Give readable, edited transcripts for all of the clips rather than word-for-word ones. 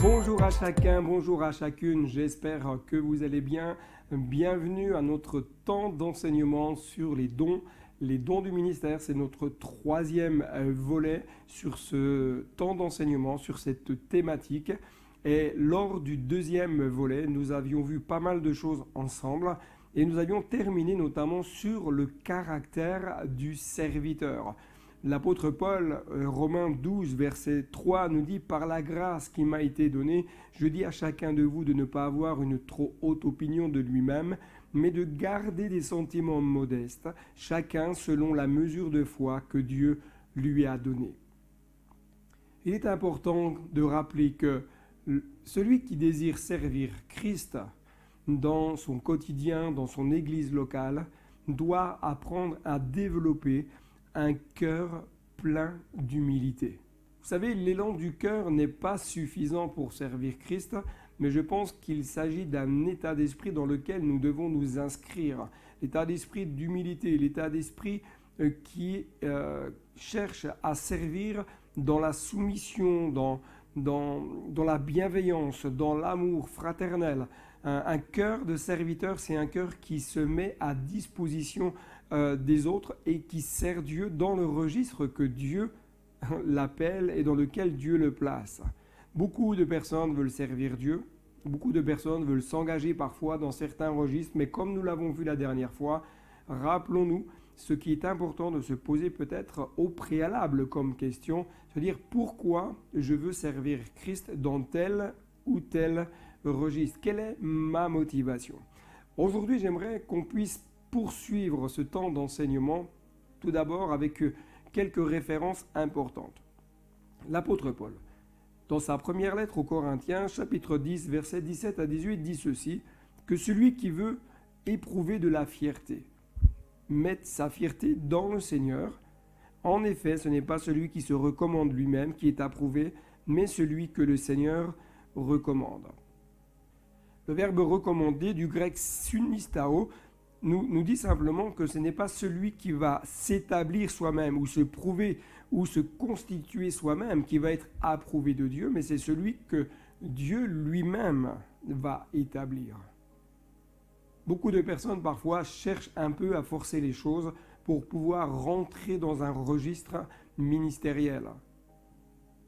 Bonjour à chacun, bonjour à chacune, j'espère que vous allez bien. Bienvenue à notre temps d'enseignement sur les dons. Les dons du ministère, c'est notre troisième volet sur ce temps d'enseignement, sur cette thématique. Et lors du deuxième volet, nous avions vu pas mal de choses ensemble et nous avions terminé notamment sur le caractère du serviteur. L'apôtre Paul, Romains 12, verset 3, nous dit « Par la grâce qui m'a été donnée, je dis à chacun de vous de ne pas avoir une trop haute opinion de lui-même, mais de garder des sentiments modestes, chacun selon la mesure de foi que Dieu lui a donnée. » Il est important de rappeler que celui qui désire servir Christ dans son quotidien, dans son église locale, doit apprendre à développer un cœur plein d'humilité. Vous savez, l'élan du cœur n'est pas suffisant pour servir Christ, mais je pense qu'il s'agit d'un état d'esprit dans lequel nous devons nous inscrire. L'état d'esprit d'humilité, l'état d'esprit qui cherche à servir dans la soumission, dans la bienveillance, dans l'amour fraternel. Un cœur de serviteur, c'est un cœur qui se met à disposition des autres et qui sert Dieu dans le registre que Dieu l'appelle et dans lequel Dieu le place. Beaucoup de personnes veulent servir Dieu, beaucoup de personnes veulent s'engager parfois dans certains registres, mais comme nous l'avons vu la dernière fois, rappelons-nous ce qui est important de se poser peut-être au préalable comme question, c'est-à-dire pourquoi je veux servir Christ dans tel ou tel registre. Quelle est ma motivation? Aujourd'hui, j'aimerais qu'on puisse poursuivre ce temps d'enseignement, tout d'abord avec quelques références importantes. L'apôtre Paul, dans sa première lettre aux Corinthiens, chapitre 10, versets 17 à 18, dit ceci, que celui qui veut éprouver de la fierté, mette sa fierté dans le Seigneur. En effet, ce n'est pas celui qui se recommande lui-même qui est approuvé, mais celui que le Seigneur recommande. Le verbe recommander du grec sunistao nous dit simplement que ce n'est pas celui qui va s'établir soi-même ou se prouver ou se constituer soi-même qui va être approuvé de Dieu, mais c'est celui que Dieu lui-même va établir. Beaucoup de personnes parfois cherchent un peu à forcer les choses pour pouvoir rentrer dans un registre ministériel.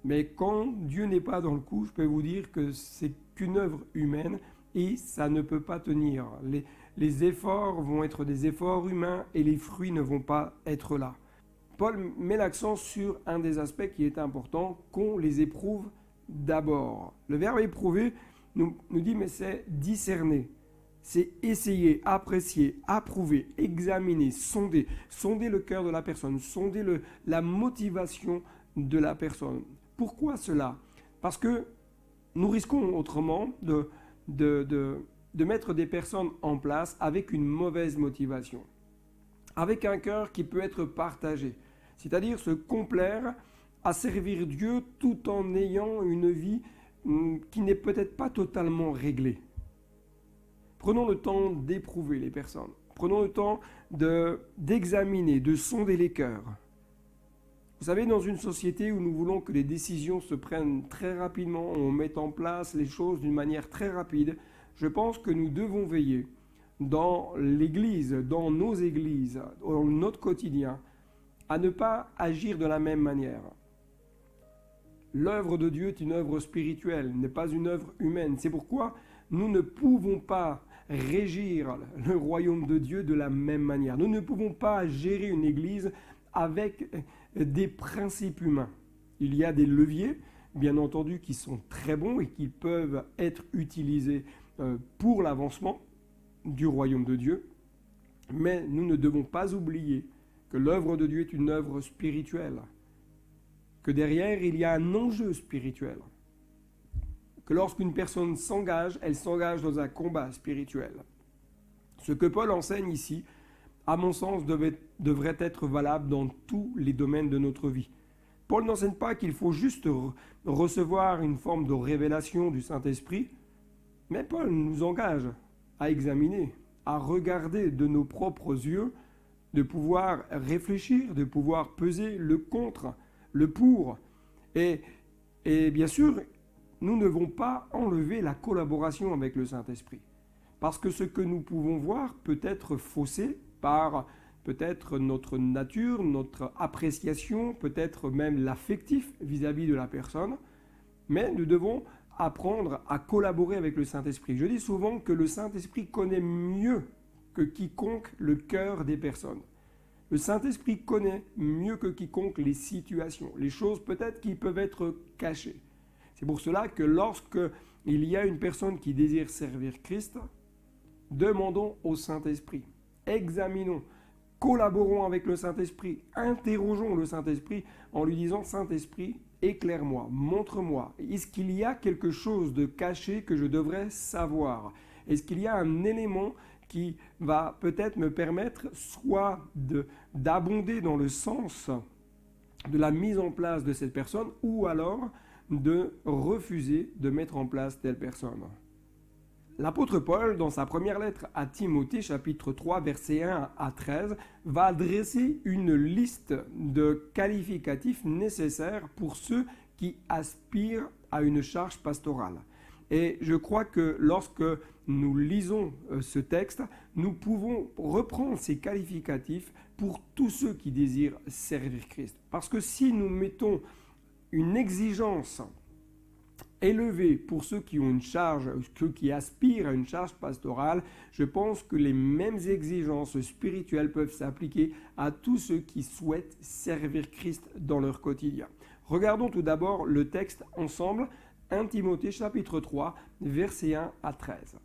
Mais quand Dieu n'est pas dans le coup, je peux vous dire que c'est qu'une œuvre humaine et ça ne peut pas tenir. Les efforts vont être des efforts humains et les fruits ne vont pas être là. Paul met l'accent sur un des aspects qui est important, qu'on les éprouve d'abord. Le verbe éprouver nous dit mais c'est discerner. C'est essayer, apprécier, approuver, examiner, sonder le cœur de la personne, sonder la motivation de la personne. Pourquoi cela? Parce que nous risquons autrement de mettre des personnes en place avec une mauvaise motivation, avec un cœur qui peut être partagé, c'est-à-dire se complaire à servir Dieu tout en ayant une vie qui n'est peut-être pas totalement réglée. Prenons le temps d'éprouver les personnes. Prenons le temps d'examiner, de sonder les cœurs. Vous savez, dans une société où nous voulons que les décisions se prennent très rapidement, on met en place les choses d'une manière très rapide, je pense que nous devons veiller dans l'Église, dans nos églises, dans notre quotidien, à ne pas agir de la même manière. L'œuvre de Dieu est une œuvre spirituelle, n'est pas une œuvre humaine. C'est pourquoi nous ne pouvons pas régir le royaume de Dieu de la même manière. Nous ne pouvons pas gérer une église avec des principes humains. Il y a des leviers, bien entendu, qui sont très bons et qui peuvent être utilisés pour l'avancement du royaume de Dieu. Mais nous ne devons pas oublier que l'œuvre de Dieu est une œuvre spirituelle, que derrière il y a un enjeu spirituel. Que lorsqu'une personne s'engage, elle s'engage dans un combat spirituel. Ce que Paul enseigne ici, à mon sens, devrait être valable dans tous les domaines de notre vie. Paul n'enseigne pas qu'il faut juste recevoir une forme de révélation du Saint-Esprit, mais Paul nous engage à examiner, à regarder de nos propres yeux, de pouvoir réfléchir, de pouvoir peser le contre, le pour. Et bien sûr, nous ne devons pas enlever la collaboration avec le Saint-Esprit. Parce que ce que nous pouvons voir peut être faussé par peut-être notre nature, notre appréciation, peut-être même l'affectif vis-à-vis de la personne, mais nous devons apprendre à collaborer avec le Saint-Esprit. Je dis souvent que le Saint-Esprit connaît mieux que quiconque le cœur des personnes. Le Saint-Esprit connaît mieux que quiconque les situations, les choses peut-être qui peuvent être cachées. C'est pour cela que lorsque il y a une personne qui désire servir Christ, demandons au Saint-Esprit, examinons, collaborons avec le Saint-Esprit, interrogeons le Saint-Esprit en lui disant « Saint-Esprit, éclaire-moi, montre-moi, est-ce qu'il y a quelque chose de caché que je devrais savoir? Est-ce qu'il y a un élément qui va peut-être me permettre soit d'abonder dans le sens de la mise en place de cette personne ou alors de refuser de mettre en place telle personne ?» L'apôtre Paul, dans sa première lettre à Timothée, chapitre 3, versets 1 à 13, va dresser une liste de qualificatifs nécessaires pour ceux qui aspirent à une charge pastorale. Et je crois que lorsque nous lisons ce texte, nous pouvons reprendre ces qualificatifs pour tous ceux qui désirent servir Christ. Parce que si nous mettons une exigence élevé pour ceux qui ont une charge, ceux qui aspirent à une charge pastorale, je pense que les mêmes exigences spirituelles peuvent s'appliquer à tous ceux qui souhaitent servir Christ dans leur quotidien. Regardons tout d'abord le texte ensemble, 1 Timothée chapitre 3, versets 1 à 13.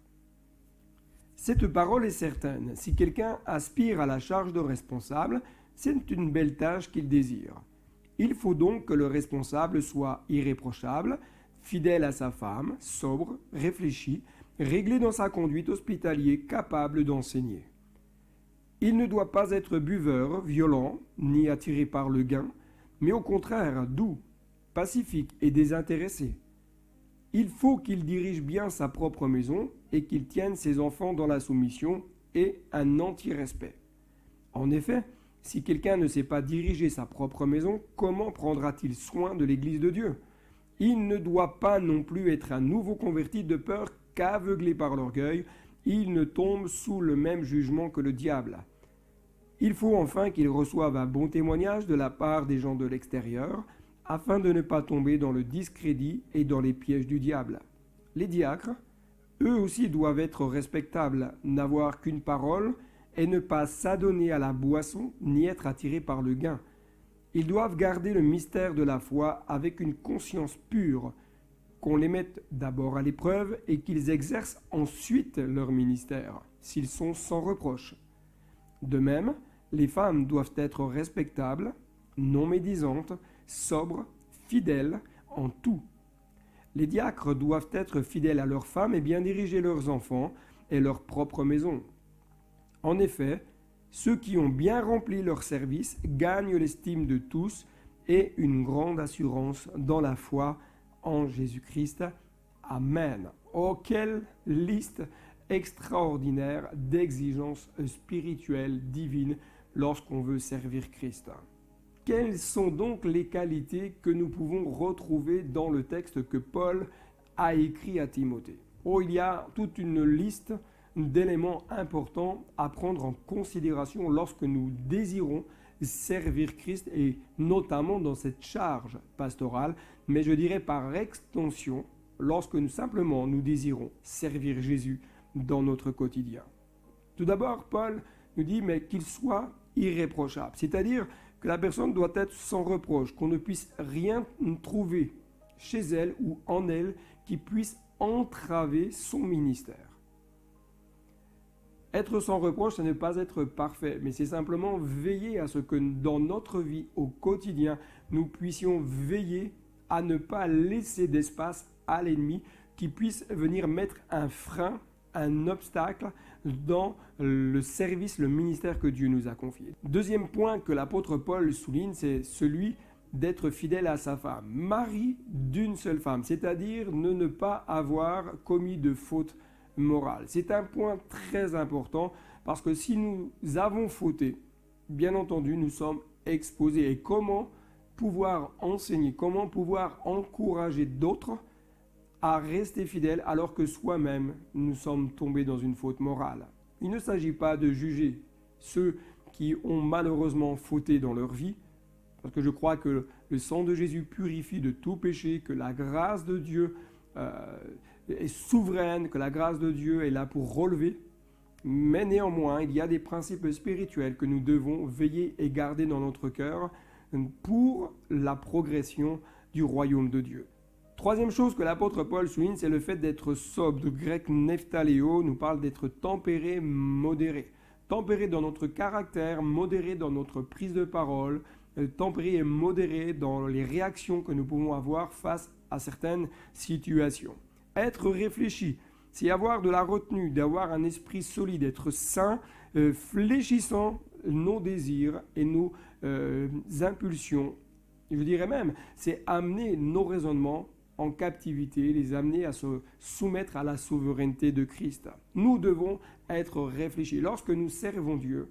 Cette parole est certaine, si quelqu'un aspire à la charge de responsable, c'est une belle tâche qu'il désire. Il faut donc que le responsable soit irréprochable, fidèle à sa femme, sobre, réfléchi, réglé dans sa conduite, hospitalier, capable d'enseigner. Il ne doit pas être buveur, violent, ni attiré par le gain, mais au contraire doux, pacifique et désintéressé. Il faut qu'il dirige bien sa propre maison et qu'il tienne ses enfants dans la soumission et un anti-respect. En effet, si quelqu'un ne sait pas diriger sa propre maison, comment prendra-t-il soin de l'Église de Dieu ? Il ne doit pas non plus être un nouveau converti de peur qu'aveuglé par l'orgueil, il ne tombe sous le même jugement que le diable. Il faut enfin qu'il reçoive un bon témoignage de la part des gens de l'extérieur, afin de ne pas tomber dans le discrédit et dans les pièges du diable. Les diacres, eux aussi doivent être respectables, n'avoir qu'une parole et ne pas s'adonner à la boisson ni être attirés par le gain. Ils doivent garder le mystère de la foi avec une conscience pure, qu'on les mette d'abord à l'épreuve et qu'ils exercent ensuite leur ministère, s'ils sont sans reproche. De même, les femmes doivent être respectables, non médisantes, sobres, fidèles en tout. Les diacres doivent être fidèles à leurs femmes et bien diriger leurs enfants et leur propre maison. En effet, ceux qui ont bien rempli leur service gagnent l'estime de tous et une grande assurance dans la foi en Jésus-Christ. Amen. Oh, quelle liste extraordinaire d'exigences spirituelles divines lorsqu'on veut servir Christ. Quelles sont donc les qualités que nous pouvons retrouver dans le texte que Paul a écrit à Timothée? Oh, il y a toute une liste d'éléments importants à prendre en considération lorsque nous désirons servir Christ et notamment dans cette charge pastorale, mais je dirais par extension lorsque nous désirons servir Jésus dans notre quotidien. Tout d'abord, Paul nous dit mais qu'il soit irréprochable, c'est-à-dire que la personne doit être sans reproche, qu'on ne puisse rien trouver chez elle ou en elle qui puisse entraver son ministère. Être sans reproche, ce n'est pas être parfait, mais c'est simplement veiller à ce que dans notre vie au quotidien, nous puissions veiller à ne pas laisser d'espace à l'ennemi qui puisse venir mettre un frein, un obstacle dans le service, le ministère que Dieu nous a confié. Deuxième point que l'apôtre Paul souligne, c'est celui d'être fidèle à sa femme. Mari d'une seule femme, c'est-à-dire ne pas avoir commis de faute morale. C'est un point très important parce que si nous avons fauté, bien entendu, nous sommes exposés. Et comment pouvoir enseigner, comment pouvoir encourager d'autres à rester fidèles alors que soi-même nous sommes tombés dans une faute morale. Il ne s'agit pas de juger ceux qui ont malheureusement fauté dans leur vie, parce que je crois que le sang de Jésus purifie de tout péché, que la grâce de Dieu est souveraine, que la grâce de Dieu est là pour relever. Mais néanmoins, il y a des principes spirituels que nous devons veiller et garder dans notre cœur pour la progression du royaume de Dieu. Troisième chose que l'apôtre Paul souligne, c'est le fait d'être sobre. Le grec nephthaléo nous parle d'être tempéré, modéré. Tempéré dans notre caractère, modéré dans notre prise de parole, tempéré et modéré dans les réactions que nous pouvons avoir face à certaines situations. Être réfléchi, c'est avoir de la retenue, d'avoir un esprit solide, être sain, fléchissant nos désirs et nos impulsions. Je dirais même, c'est amener nos raisonnements en captivité, les amener à se soumettre à la souveraineté de Christ. Nous devons être réfléchis. Lorsque nous servons Dieu,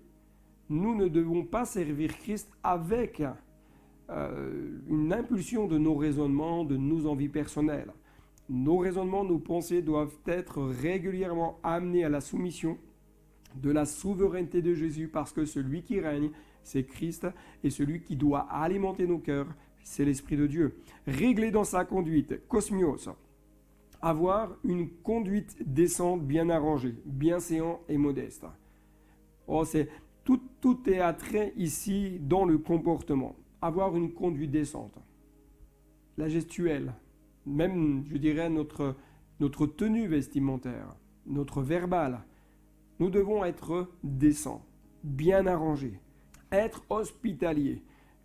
nous ne devons pas servir Christ avec une impulsion de nos raisonnements, de nos envies personnelles. Nos raisonnements, nos pensées doivent être régulièrement amenés à la soumission de la souveraineté de Jésus, parce que celui qui règne, c'est Christ, et celui qui doit alimenter nos cœurs, c'est l'Esprit de Dieu. Régler dans sa conduite, kosmios, avoir une conduite décente, bien arrangée, bienséant et modeste. Oh, tout est attrait ici dans le comportement. Avoir une conduite décente. La gestuelle, même, je dirais, notre tenue vestimentaire, notre verbal. Nous devons être décents, bien arrangés, être hospitaliers.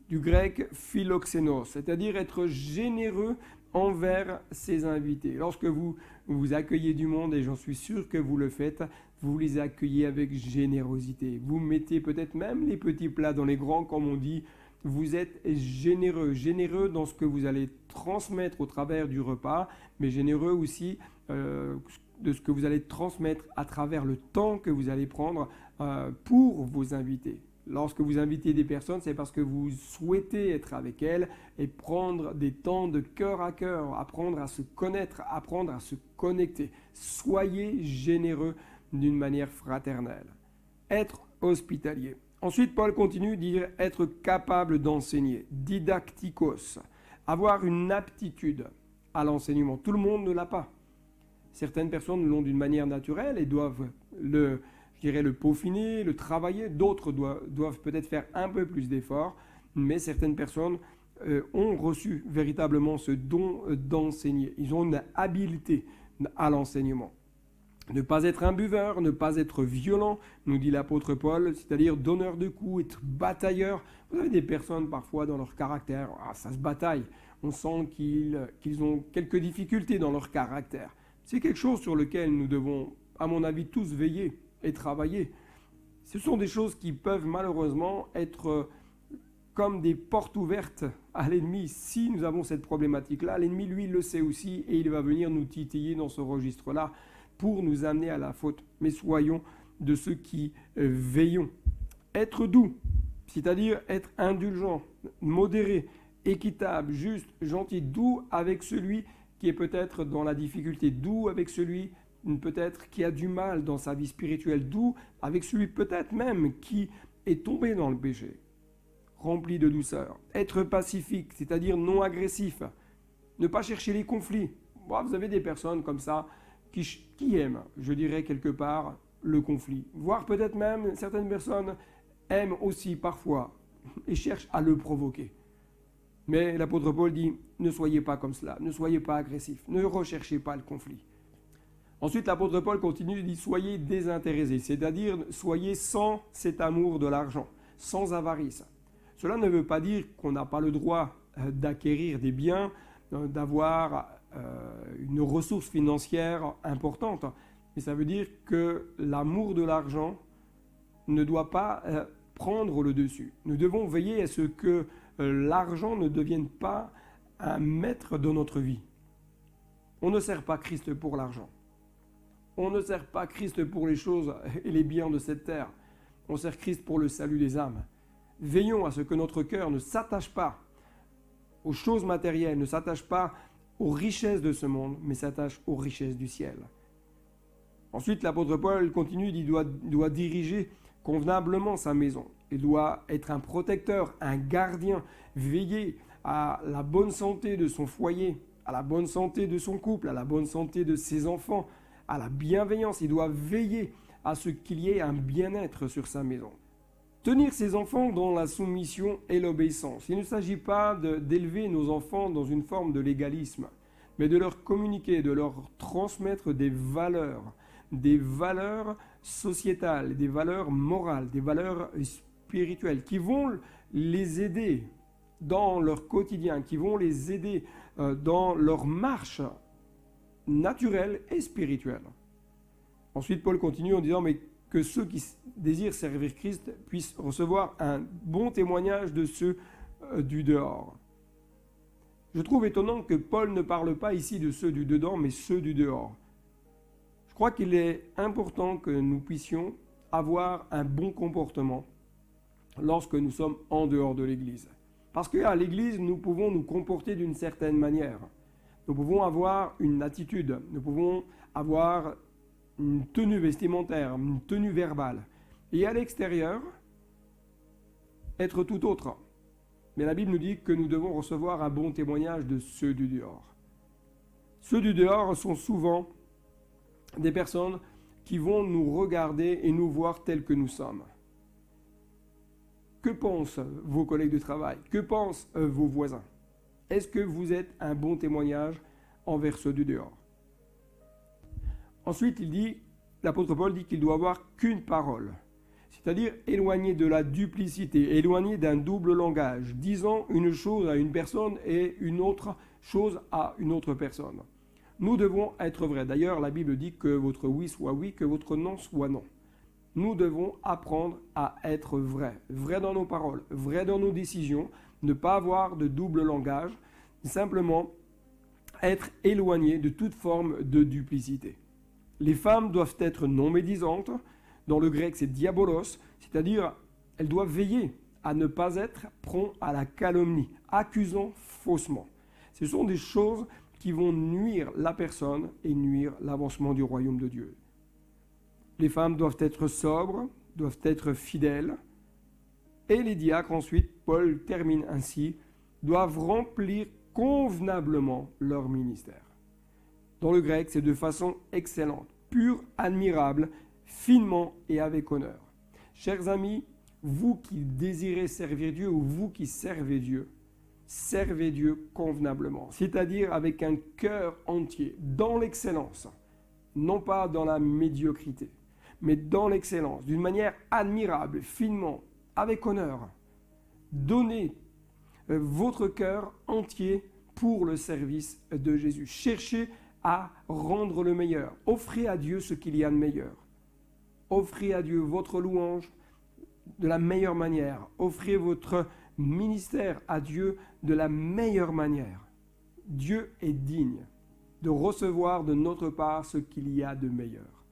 Du grec philoxénos, c'est-à-dire être généreux envers ses invités. Lorsque vous accueillez du monde, et j'en suis sûr que vous le faites, vous les accueillez avec générosité. Vous mettez peut-être même les petits plats dans les grands, comme on dit. Vous êtes généreux dans ce que vous allez transmettre au travers du repas, mais généreux aussi de ce que vous allez transmettre à travers le temps que vous allez prendre pour vos invités. Lorsque vous invitez des personnes, c'est parce que vous souhaitez être avec elles et prendre des temps de cœur à cœur, apprendre à se connaître, apprendre à se connecter. Soyez généreux d'une manière fraternelle. Être hospitalier. Ensuite, Paul continue de dire être capable d'enseigner, didactikos, avoir une aptitude à l'enseignement. Tout le monde ne l'a pas. Certaines personnes l'ont d'une manière naturelle et doivent le peaufiner, le travailler. D'autres doivent peut-être faire un peu plus d'efforts, mais certaines personnes ont reçu véritablement ce don d'enseigner. Ils ont une habileté à l'enseignement. Ne pas être un buveur, ne pas être violent, nous dit l'apôtre Paul, c'est-à-dire donneur de coups, être batailleur. Vous avez des personnes parfois dans leur caractère, ça se bataille. On sent qu'ils ont quelques difficultés dans leur caractère. C'est quelque chose sur lequel nous devons, à mon avis, tous veiller et travailler. Ce sont des choses qui peuvent malheureusement être comme des portes ouvertes à l'ennemi. Si nous avons cette problématique-là, l'ennemi, lui, le sait aussi et il va venir nous titiller dans ce registre-là pour nous amener à la faute. Mais soyons de ceux qui veillons. Être doux, c'est-à-dire être indulgent, modéré, équitable, juste, gentil, doux avec celui qui est peut-être dans la difficulté, doux avec celui peut-être qui a du mal dans sa vie spirituelle, doux avec celui peut-être même qui est tombé dans le péché, rempli de douceur. Être pacifique, c'est-à-dire non agressif, ne pas chercher les conflits. Bon, vous avez des personnes comme ça qui aiment, je dirais quelque part, le conflit. Voire peut-être même certaines personnes aiment aussi parfois et cherchent à le provoquer. Mais l'apôtre Paul dit, ne soyez pas comme cela, ne soyez pas agressifs, ne recherchez pas le conflit. Ensuite, l'apôtre Paul continue, il dit, soyez désintéressés, c'est-à-dire soyez sans cet amour de l'argent, sans avarice. Cela ne veut pas dire qu'on n'a pas le droit d'acquérir des biens, d'avoir une ressource financière importante, mais ça veut dire que l'amour de l'argent ne doit pas prendre le dessus. Nous devons veiller à ce que l'argent ne devienne pas un maître de notre vie. On ne sert pas Christ pour l'argent. On ne sert pas Christ pour les choses et les biens de cette terre. On sert Christ pour le salut des âmes. Veillons à ce que notre cœur ne s'attache pas aux choses matérielles, ne s'attache pas aux richesses de ce monde, mais s'attache aux richesses du ciel. Ensuite, l'apôtre Paul continue, il doit diriger convenablement sa maison. Il doit être un protecteur, un gardien, veiller à la bonne santé de son foyer, à la bonne santé de son couple, à la bonne santé de ses enfants, à la bienveillance. Il doit veiller à ce qu'il y ait un bien-être sur sa maison. Tenir ses enfants dans la soumission et l'obéissance. Il ne s'agit pas d'élever nos enfants dans une forme de légalisme, mais de leur communiquer, de leur transmettre des valeurs sociétales, des valeurs morales, des valeurs spirituelles qui vont les aider dans leur quotidien, qui vont les aider dans leur marche naturelle et spirituelle. Ensuite, Paul continue en disant mais que ceux qui désirent servir Christ puissent recevoir un bon témoignage de ceux du dehors. Je trouve étonnant que Paul ne parle pas ici de ceux du dedans, mais ceux du dehors. Je crois qu'il est important que nous puissions avoir un bon comportement lorsque nous sommes en dehors de l'Église. Parce qu'à l'Église, nous pouvons nous comporter d'une certaine manière. Nous pouvons avoir une attitude, nous pouvons avoir une tenue vestimentaire, une tenue verbale. Et à l'extérieur, être tout autre. Mais la Bible nous dit que nous devons recevoir un bon témoignage de ceux du dehors. Ceux du dehors sont souvent des personnes qui vont nous regarder et nous voir tels que nous sommes. Que pensent vos collègues de travail? Que pensent vos voisins? Est-ce que vous êtes un bon témoignage envers ceux du dehors? Ensuite, l'apôtre Paul dit qu'il doit avoir qu'une parole, c'est-à-dire éloigné de la duplicité, éloigné d'un double langage, disant une chose à une personne et une autre chose à une autre personne. Nous devons être vrais. D'ailleurs, la Bible dit que votre oui soit oui, que votre non soit non. Nous devons apprendre à être vrais. Vrais dans nos paroles, vrais dans nos décisions, ne pas avoir de double langage, simplement être éloigné de toute forme de duplicité. Les femmes doivent être non médisantes. Dans le grec, c'est diabolos, c'est-à-dire elles doivent veiller à ne pas être prompt à la calomnie, accusant faussement. Ce sont des choses qui vont nuire la personne et nuire l'avancement du royaume de Dieu. Les femmes doivent être sobres, doivent être fidèles. Et les diacres, ensuite, Paul termine ainsi, doivent remplir convenablement leur ministère. Dans le grec, c'est de façon excellente, pure, admirable, finement et avec honneur. Chers amis, vous qui désirez servir Dieu ou vous qui servez Dieu convenablement, c'est-à-dire avec un cœur entier, dans l'excellence, non pas dans la médiocrité, mais dans l'excellence, d'une manière admirable, finement, avec honneur. Donnez votre cœur entier pour le service de Jésus. Cherchez à rendre le meilleur. Offrez à Dieu ce qu'il y a de meilleur. Offrez à Dieu votre louange de la meilleure manière. Offrez votre ministère à Dieu de la meilleure manière. Dieu est digne de recevoir de notre part ce qu'il y a de meilleur.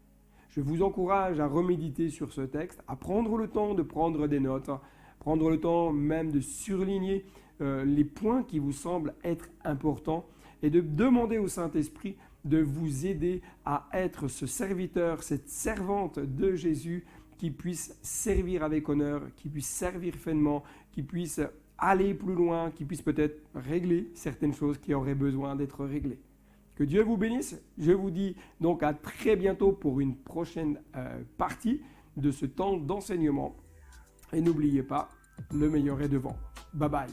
Je vous encourage à reméditer sur ce texte, à prendre le temps de prendre des notes, prendre le temps même de surligner les points qui vous semblent être importants et de demander au Saint-Esprit de vous aider à être ce serviteur, cette servante de Jésus qui puisse servir avec honneur, qui puisse servir finement, qui puisse aller plus loin, qui puisse peut-être régler certaines choses qui auraient besoin d'être réglées. Que Dieu vous bénisse. Je vous dis donc à très bientôt pour une prochaine partie de ce temps d'enseignement. Et n'oubliez pas, le meilleur est devant. Bye bye.